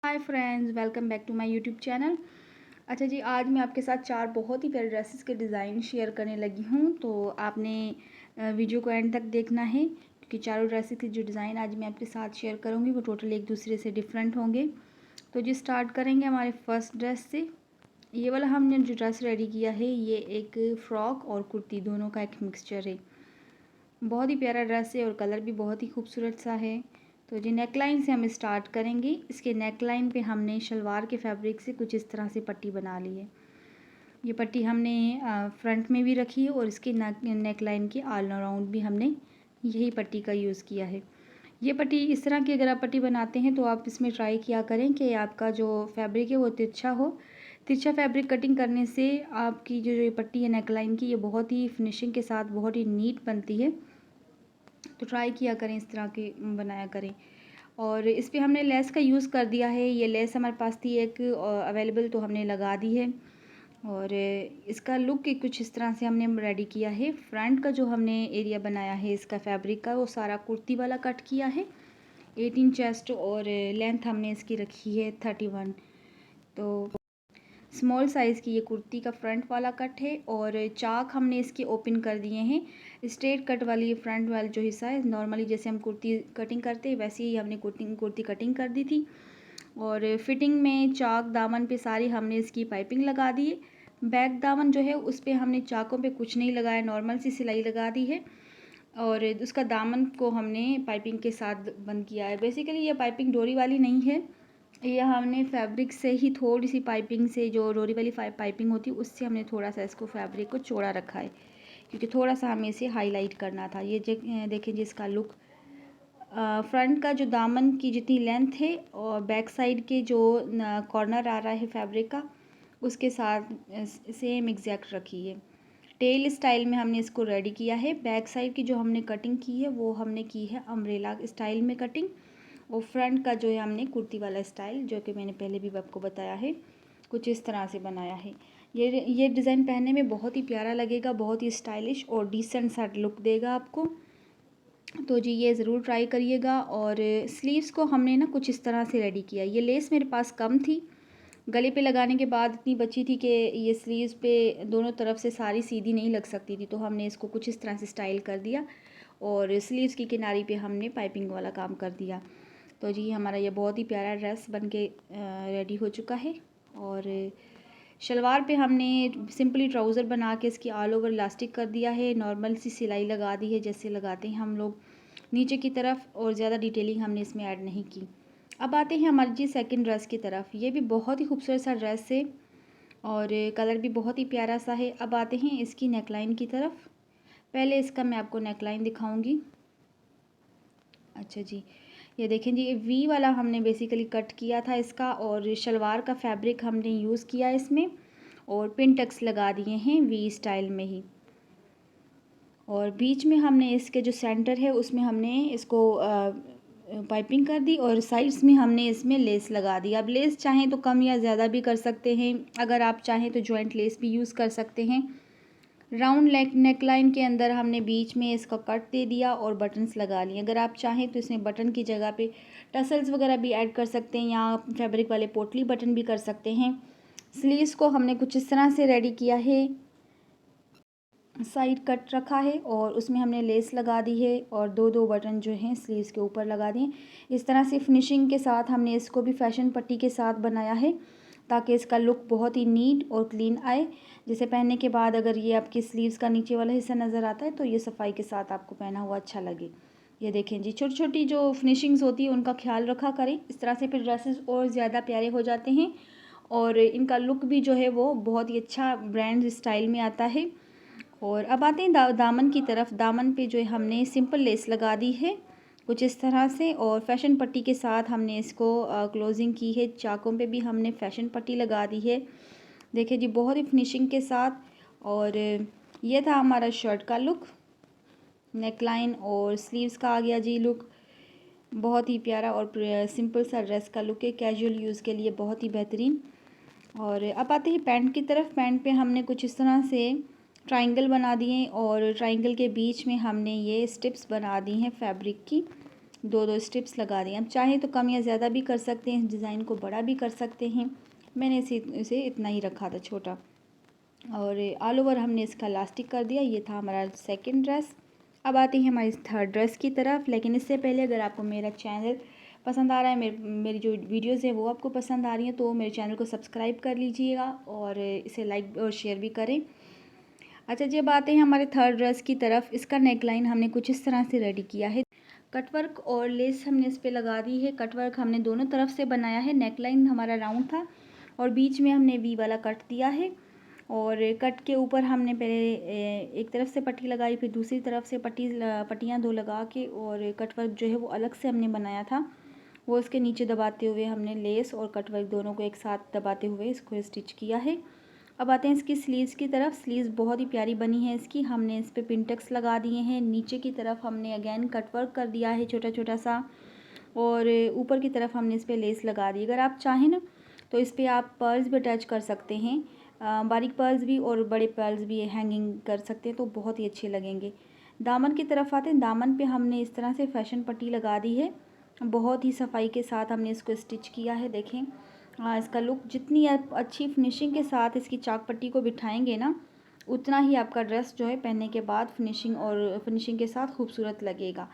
Hi friends, welcome back to my YouTube channel. अच्छा जी, आज मैं आपके साथ 4 बहुत ही प्यारे ड्रेसेस के डिज़ाइन शेयर करने लगी हूँ। तो आपने वीडियो को एंड तक देखना है, क्योंकि चारों ड्रेसेस के जो डिज़ाइन आज मैं आपके साथ शेयर करूँगी वो टोटल एक दूसरे से डिफरेंट होंगे। तो जी स्टार्ट करेंगे हमारे फर्स्ट ड्रेस से। ये वाला हमने जो ड्रेस रेडी किया है, ये एक फ़्रॉक और कुर्ती दोनों का एक मिक्सचर है। बहुत ही प्यारा ड्रेस है और कलर भी बहुत ही खूबसूरत सा है। तो जी नेकलाइन से हम स्टार्ट करेंगे। इसके नेकलाइन पे हमने शलवार के फैब्रिक से कुछ इस तरह से पट्टी बना ली है। ये पट्टी हमने फ्रंट में भी रखी है और इसके नेकलाइन के ऑल अराउंड भी हमने यही पट्टी का यूज़ किया है। ये पट्टी इस तरह की अगर आप पट्टी बनाते हैं तो आप इसमें ट्राई किया करें कि आपका जो फैब्रिक है वो तिरछा हो। तिरछा फैब्रिक कटिंग करने से आपकी जो ये पट्टी है नेकलाइन की, ये बहुत ही फिनिशिंग के साथ बहुत ही नीट बनती है। तो ट्राई किया करें, इस तरह के बनाया करें। और इस पे हमने लेस का यूज़ कर दिया है। ये लेस हमारे पास थी एक अवेलेबल, तो हमने लगा दी है। और इसका लुक कुछ इस तरह से हमने रेडी किया है। फ्रंट का जो हमने एरिया बनाया है इसका फैब्रिक का, वो सारा कुर्ती वाला कट किया है। 18 चेस्ट और लेंथ हमने इसकी रखी है 31। तो स्मॉल साइज़ की ये कुर्ती का फ्रंट वाला कट है और चाक हमने इसके ओपन कर दिए हैं। स्ट्रेट कट वाली फ्रंट वाला जो हिस्सा है, नॉर्मली जैसे हम कुर्ती कटिंग करते हैं वैसे ही हमने कुर्ती कटिंग कर दी थी। और फिटिंग में चाक दामन पे सारी हमने इसकी पाइपिंग लगा दी है। बैक दामन जो है उस पर हमने चाकों पे कुछ नहीं लगाया, नॉर्मल सी सिलाई लगा दी है। और उसका दामन को हमने पाइपिंग के साथ बंद किया है। बेसिकली ये पाइपिंग डोरी वाली नहीं है, ये हमने फैब्रिक से ही थोड़ी सी पाइपिंग से, जो डोरी वाली पाइपिंग होती है उससे हमने थोड़ा सा इसको फैब्रिक को चौड़ा रखा है, क्योंकि थोड़ा सा हमें इसे हाईलाइट करना था। ये देखें जी इसका लुक। फ्रंट का जो दामन की जितनी लेंथ है और बैक साइड के जो कॉर्नर आ रहा है फैब्रिक का, उसके साथ सेम एग्जैक्ट रखी है। टेल स्टाइल में हमने इसको रेडी किया है। बैक साइड की जो हमने कटिंग की है वो हमने की है अम्ब्रेला स्टाइल में कटिंग। और फ्रंट का जो है हमने कुर्ती वाला स्टाइल, जो कि मैंने पहले भी आपको बताया है, कुछ इस तरह से बनाया है। ये डिज़ाइन पहनने में बहुत ही प्यारा लगेगा, बहुत ही स्टाइलिश और डिसेंट सा लुक देगा आपको। तो जी ये ज़रूर ट्राई करिएगा। और स्लीव्स को हमने ना कुछ इस तरह से रेडी किया। ये लेस मेरे पास कम थी, गले पे लगाने के बाद इतनी बची थी कि ये स्लीव्स पे दोनों तरफ से सारी सीधी नहीं लग सकती थी, तो हमने इसको कुछ इस तरह से स्टाइल कर दिया और स्लीव्स की किनारी पे हमने पाइपिंग वाला काम कर दिया। तो जी हमारा ये बहुत ही प्यारा ड्रेस बन के रेडी हो चुका है। और शलवार पे हमने सिंपली ट्राउज़र बना के इसकी ऑल ओवर इलास्टिक कर दिया है। नॉर्मल सी सिलाई लगा दी है जैसे लगाते हैं हम लोग नीचे की तरफ, और ज़्यादा डिटेलिंग हमने इसमें ऐड नहीं की। अब आते हैं हमारी जी सेकंड ड्रेस की तरफ। ये भी बहुत ही खूबसूरत सा ड्रेस है और कलर भी बहुत ही प्यारा सा है। अब आते हैं इसकी नेकलाइन की तरफ। पहले इसका मैं आपको नेकलाइन दिखाऊंगी। अच्छा जी, ये देखें जी, ये वी वाला हमने बेसिकली कट किया था इसका, और शलवार का फैब्रिक हमने यूज़ किया इसमें और पिन टक्स लगा दिए हैं वी स्टाइल में ही। और बीच में हमने इसके जो सेंटर है उसमें हमने इसको पाइपिंग कर दी और साइड्स में हमने इसमें लेस लगा दी। अब लेस चाहें तो कम या ज़्यादा भी कर सकते हैं, अगर आप चाहें तो जॉइंट लेस भी यूज़ कर सकते हैं। राउंड नेक लाइन के अंदर हमने बीच में इसका कट दे दिया और बटन्स लगा लिए। अगर आप चाहें तो इसमें बटन की जगह पे टसल्स वगैरह भी ऐड कर सकते हैं, या फैब्रिक वाले पोटली बटन भी कर सकते हैं। स्लीव्स को हमने कुछ इस तरह से रेडी किया है। साइड कट रखा है और उसमें हमने लेस लगा दी है और दो दो बटन जो हैं स्लीव्स के ऊपर लगा दिए। इस तरह से फिनिशिंग के साथ हमने इसको भी फैशन पट्टी के साथ बनाया है, ताकि इसका लुक बहुत ही नीट और क्लीन आए। जैसे पहनने के बाद अगर ये आपकी स्लीव्स का नीचे वाला हिस्सा नज़र आता है तो ये सफाई के साथ आपको पहना हुआ अच्छा लगे। ये देखें जी, छोटी छोटी जो फिनिशिंग्स होती है उनका ख्याल रखा करें। इस तरह से फिर ड्रेसेस और ज़्यादा प्यारे हो जाते हैं और इनका लुक भी जो है वो बहुत ही अच्छा ब्रांड स्टाइल में आता है। और अब आते हैं दामन की तरफ। दामन पे जो है हमने सिंपल लेस लगा दी है कुछ इस तरह से, और फैशन पट्टी के साथ हमने इसको क्लोजिंग की है। चाकों पे भी हमने फैशन पट्टी लगा दी है, देखिए जी, बहुत ही फिनिशिंग के साथ। और ये था हमारा शर्ट का लुक। नेकलाइन और स्लीव्स का आ गया जी लुक। बहुत ही प्यारा और सिंपल सा ड्रेस का लुक है, कैजुअल यूज़ के लिए बहुत ही बेहतरीन। और अब आते हैं पैंट की तरफ। पैंट पे हमने कुछ इस तरह से ट्रायंगल बना दिए और ट्रायंगल के बीच में हमने ये स्टिप्स बना दी हैं फैब्रिक की। 2 स्ट्रिप्स लगा दी। अब चाहें तो कम या ज़्यादा भी कर सकते हैं, इस डिज़ाइन को बड़ा भी कर सकते हैं। मैंने इसे इतना ही रखा था छोटा। और ऑल ओवर हमने इसका इलास्टिक कर दिया। ये था हमारा सेकंड ड्रेस। अब आते हैं हमारी थर्ड ड्रेस की तरफ। लेकिन इससे पहले अगर आपको मेरा चैनल पसंद आ रहा है, मेरी जो वीडियोज़ है वो आपको पसंद आ रही हैं, तो मेरे चैनल को सब्सक्राइब कर लीजिएगा और इसे लाइक और शेयर भी करें। अच्छा जी, अब आते हैं हमारे थर्ड ड्रेस की तरफ। इसका नेकलाइन हमने कुछ इस तरह से रेडी किया है। कटवर्क और लेस हमने इस पर लगा दी है। कटवर्क हमने दोनों तरफ से बनाया है। नेकलाइन हमारा राउंड था और बीच में हमने वी वाला कट दिया है। और कट के ऊपर हमने पहले एक तरफ से पट्टी लगाई, फिर दूसरी तरफ से पट्टियाँ 2 लगा के, और कटवर्क जो है वो अलग से हमने बनाया था। वो इसके नीचे दबाते हुए हमने लेस और कटवर्क दोनों को एक साथ दबाते हुए इसको स्टिच किया है। अब आते हैं इसकी स्लीव्स की तरफ। स्लीव्स बहुत ही प्यारी बनी है इसकी। हमने इस पर पिंटक्स लगा दिए हैं। नीचे की तरफ हमने अगेन कटवर्क कर दिया है छोटा छोटा सा, और ऊपर की तरफ हमने इस पर लेस लगा दी। अगर आप चाहें ना तो इस पर आप पर्ल्स भी अटैच कर सकते हैं, बारीक पर्ल्स भी और बड़े पर्ल्स भी हैंगिंग कर सकते हैं, तो बहुत ही अच्छे लगेंगे। दामन की तरफ आते हैं। दामन पे हमने इस तरह से फैशन पट्टी लगा दी है। बहुत ही सफाई के साथ हमने इसको स्टिच किया है। देखें इसका लुक, जितनी आप अच्छी फिनिशिंग के साथ इसकी चाक पट्टी को बिठाएंगे ना, उतना ही आपका ड्रेस जो है पहनने के बाद फिनिशिंग के साथ खूबसूरत लगेगा।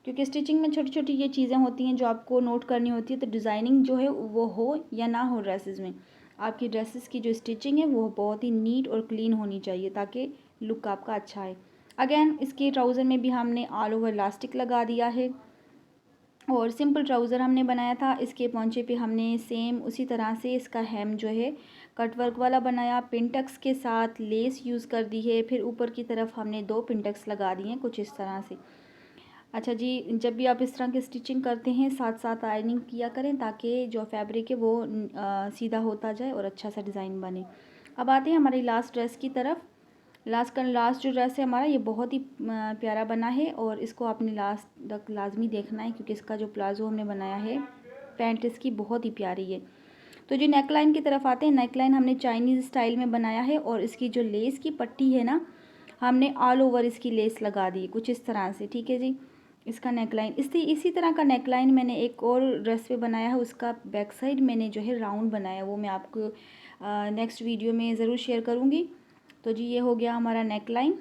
क्योंकि स्टिचिंग में छोटी छोटी ये चीज़ें होती हैं जो आपको नोट करनी होती है। तो डिज़ाइनिंग जो है वो हो या ना हो, ड्रेसेस में आपकी ड्रेसेस की जो स्टिचिंग है वो बहुत ही नीट और क्लीन होनी चाहिए, ताकि लुक आपका अच्छा है। अगेन इसके ट्राउज़र में भी हमने ऑल ओवर इलास्टिक लगा दिया है और सिंपल ट्राउज़र हमने बनाया था। इसके पौंचे पे हमने सेम उसी तरह से इसका हेम जो है कटवर्क वाला बनाया, पिंटक्स के साथ लेस यूज़ कर दी है। फिर ऊपर की तरफ हमने 2 पिंटक्स लगा दिए हैं कुछ इस तरह से। अच्छा जी, जब भी आप इस तरह की स्टिचिंग करते हैं साथ साथ आयरनिंग किया करें, ताकि जो फैब्रिक है वो सीधा होता जाए और अच्छा सा डिज़ाइन बने। अब आते हैं हमारी लास्ट ड्रेस की तरफ। लास्ट जो ड्रेस है हमारा, ये बहुत ही प्यारा बना है और इसको आपने लास्ट तक लाजमी देखना है, क्योंकि इसका जो प्लाजो हमने बनाया है, पैंट इसकी बहुत ही प्यारी है। तो जो नेकलाइन की तरफ आते हैं, नेकलाइन हमने चाइनीज़ स्टाइल में बनाया है और इसकी जो लेस की पट्टी है ना, हमने ऑल ओवर इसकी लेस लगा दी कुछ इस तरह से। ठीक है जी, इसका नेकलाइन इसी तरह का नेकलाइन मैंने एक और ड्रेस पे बनाया है। उसका बैक साइड मैंने जो है राउंड बनाया, वो मैं आपको नेक्स्ट वीडियो में ज़रूर शेयर करूँगी। तो जी, ये हो गया हमारा नेकलाइन।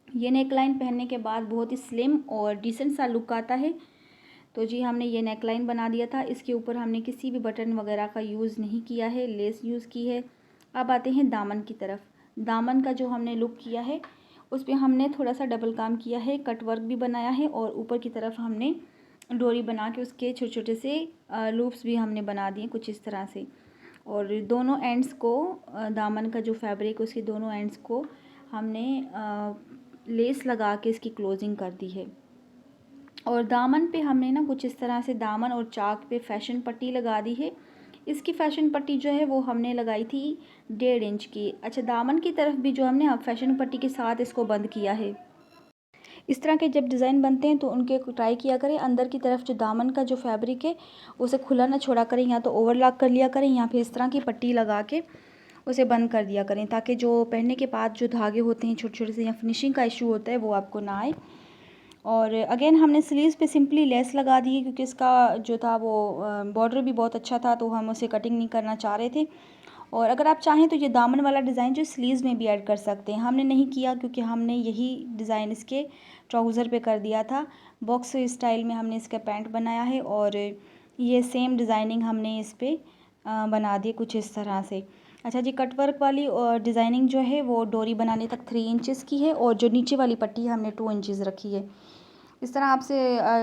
ये नेकलाइन पहनने के बाद बहुत ही स्लिम और डिसेंट सा लुक आता है। तो जी, हमने ये नेकलाइन बना दिया था। इसके ऊपर हमने किसी भी बटन वगैरह का यूज़ नहीं किया है, लेस यूज़ की है। अब आते हैं दामन की तरफ। दामन का जो हमने लुक किया है उस पर हमने थोड़ा सा डबल काम किया है, कट वर्क भी बनाया है और ऊपर की तरफ हमने डोरी बना के उसके छोटे छोटे से लूप्स भी हमने बना दिए कुछ इस तरह से। और दोनों एंड्स को दामन का जो फैब्रिक उसके दोनों एंड्स को हमने लेस लगा के इसकी क्लोजिंग कर दी है। और दामन पे हमने ना कुछ इस तरह से दामन और चाक पे फैशन पट्टी लगा दी है। इसकी फैशन पट्टी जो है वो हमने लगाई थी 1.5 इंच की। अच्छा, दामन की तरफ भी जो हमने अब फैशन पट्टी के साथ इसको बंद किया है। इस तरह के जब डिज़ाइन बनते हैं तो उनके ट्राई किया करें, अंदर की तरफ जो दामन का जो फैब्रिक है उसे खुला ना छोड़ा करें, या तो ओवरलॉक कर लिया करें या फिर इस तरह की पट्टी लगा के उसे बंद कर दिया करें, ताकि जो पहनने के बाद जो धागे होते हैं छोटे छोटे से या फिनिशिंग का इशू होता है वो आपको ना आए। और अगेन हमने स्लीव्स पे सिंपली लेस लगा दी है, क्योंकि इसका जो था वो बॉर्डर भी बहुत अच्छा था, तो हम उसे कटिंग नहीं करना चाह रहे थे। और अगर आप चाहें तो ये दामन वाला डिज़ाइन जो स्लीव्स में भी ऐड कर सकते हैं। हमने नहीं किया क्योंकि हमने यही डिज़ाइन इसके ट्राउज़र पे कर दिया था। बॉक्स स्टाइल में हमने इसका पैंट बनाया है और ये सेम डिज़ाइनिंग हमने इस पर बना दी कुछ इस तरह से। अच्छा जी, कटवर्क वाली डिज़ाइनिंग जो है वो डोरी बनाने तक 3 इंचज़ की है और जो नीचे वाली पट्टी हमने 2 इंचज़ रखी है। इस तरह आपसे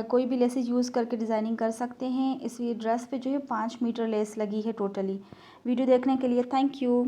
कोई भी लेसेस यूज़ करके डिज़ाइनिंग कर सकते हैं। इस ड्रेस पे जो है 5 मीटर लेस लगी है टोटली। वीडियो देखने के लिए थैंक यू।